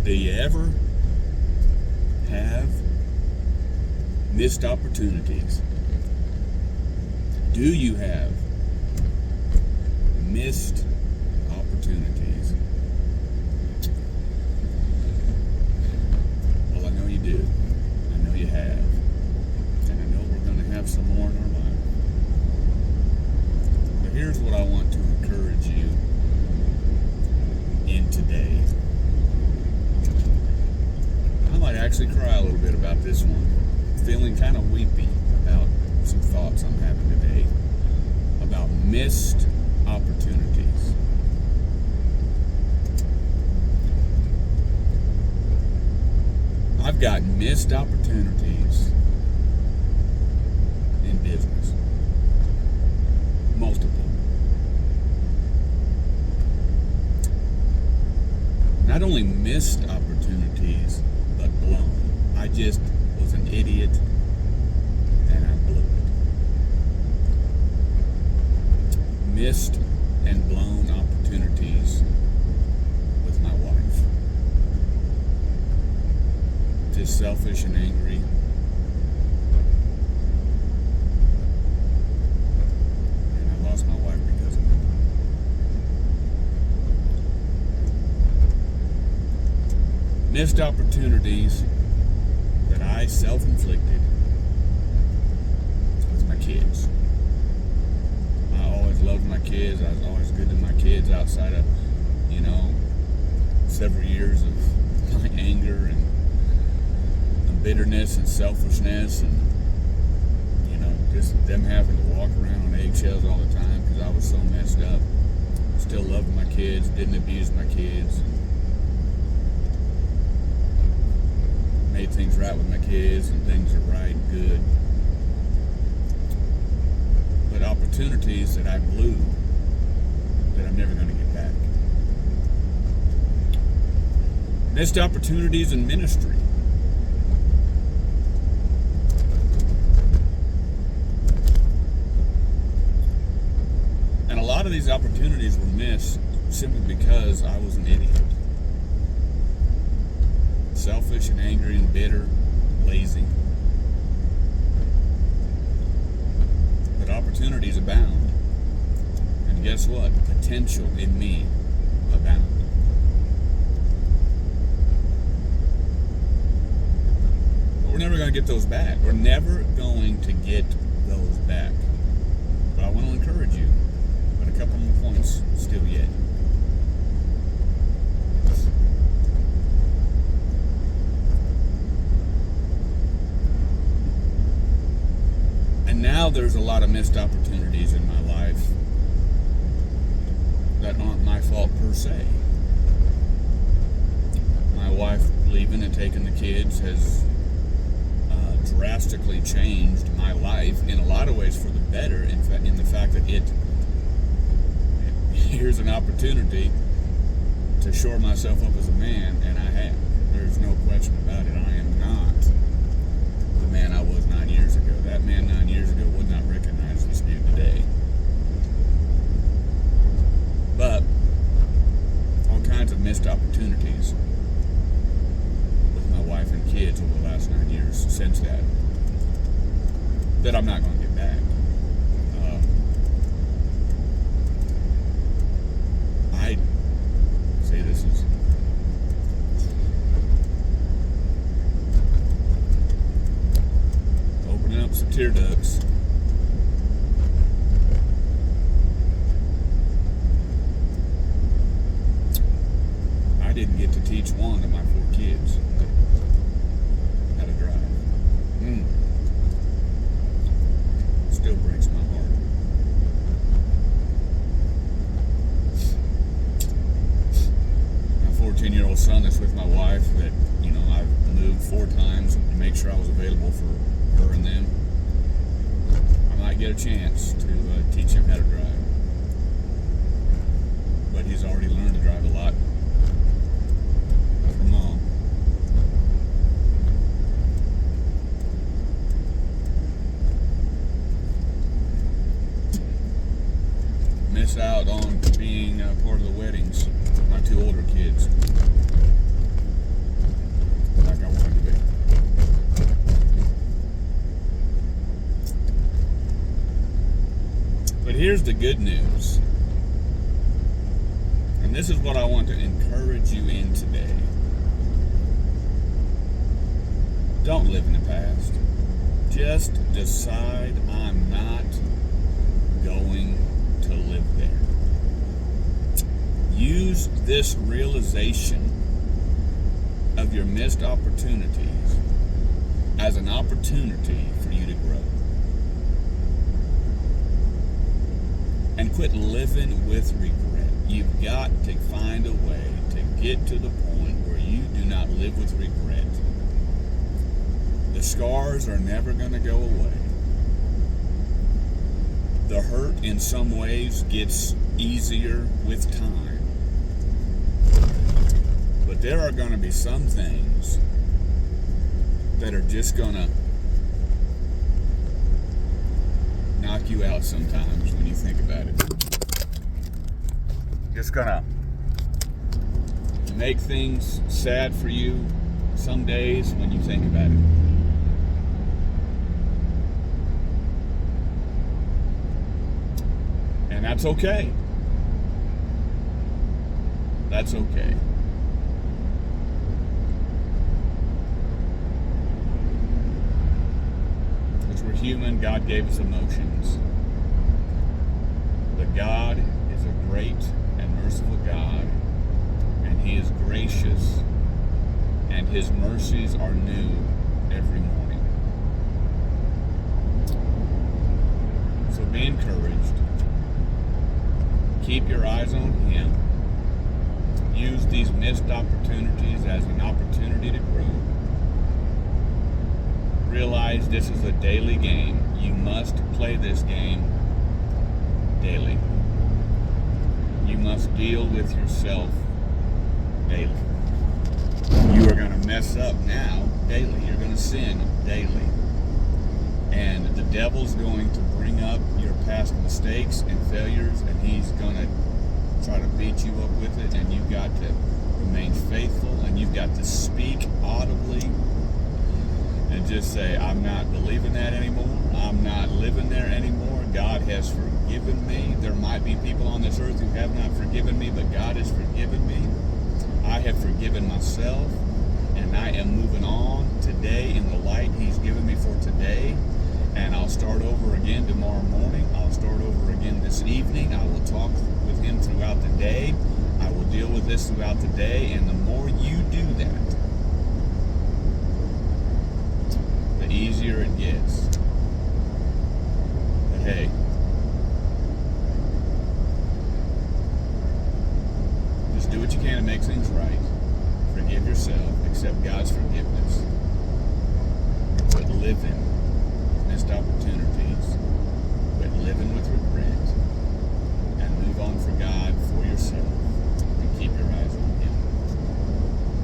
Do you ever have missed opportunities? Do you have missed opportunities? Well, I know you do. I know you have. And I know we're going to have some more in our life. But here's what I want to encourage you in today. I might actually cry a little bit about this one. Feeling kind of weepy about some thoughts I'm having today about missed opportunities. I've got missed opportunities in business. Multiple. Not only missed opportunities, but blown. I just was an idiot and I blew it. Missed and blown opportunities with my wife. Just selfish and angry. And I lost my wife because of it. Missed opportunities that I self-inflicted with my kids. I always loved my kids. I was always good to my kids outside of, several years of my anger and bitterness and selfishness and, just them having to walk around on eggshells all the time because I was so messed up. Still loved my kids, didn't abuse my kids. Made things right with my kids and things are right, good. But opportunities that I blew that I'm never going to get back. Missed opportunities in ministry. And a lot of these opportunities were missed simply because I was an idiot. Selfish and angry and bitter, lazy. But opportunities abound. And guess what? Potential in me abound. But we're never going to get those back. We're never going to get those back. But I want to encourage you. But a couple more points still yet. Now there's a lot of missed opportunities in my life that aren't my fault per se. My wife leaving and taking the kids has drastically changed my life in a lot of ways for the better. In the fact that here's an opportunity to shore myself up as a man, and I have. There's no question about it. I am not the man I was 9 years ago. That man 9 years ago would not recognize this dude today. But all kinds of missed opportunities with my wife and kids over the last 9 years since that I'm not going to get back. I say this is opening up some tear ducts. I didn't get to teach one of my 4 kids how to drive. Still breaks my heart. My 14-year-old son that's with my wife that, I've moved 4 times to make sure I was available for her and them. I might get a chance to teach him how to drive. But he's already learned to drive a lot from Mom. Miss out on being part of the weddings with my 2 older kids. here's the good news. And this is what I want to encourage you in today. Don't live in the past. Just decide I'm not going to live there. Use this realization of your missed opportunities as an opportunity for you to grow. And quit living with regret. You've got to find a way to get to the point where you do not live with regret. The scars are never going to go away. The hurt in some ways gets easier with time. But there are going to be some things that are just going to knock you out sometimes when you think about it. Just going to make things sad for you some days when you think about it. And that's okay. That's okay. Because we're human, God gave us emotions. But God is a great and merciful God, and He is gracious, and His mercies are new every morning. So be encouraged. Keep your eyes on Him. Use these missed opportunities as an opportunity to grow. Realize this is a daily game. You must play this game daily. You must deal with yourself daily. You are going to mess up now daily. You're going to sin daily. And the devil's going to bring up your past mistakes and failures, and he's going to try to beat you up with it, and you've got to remain faithful, and you've got to speak audibly and just say, I'm not believing that anymore. I'm not living there anymore. God has forgiven me. There might be people on this earth who have not forgiven me, but God has forgiven me. I have forgiven myself, and I am moving on today in the light He's given me for today. And I'll start over again tomorrow morning. I'll start over again this evening. I will talk with Him throughout the day. I will deal with this throughout the day. And the more you do that, the easier it gets. But hey, just do what you can to make things right. Forgive yourself. Accept God's forgiveness. Quit living missed opportunity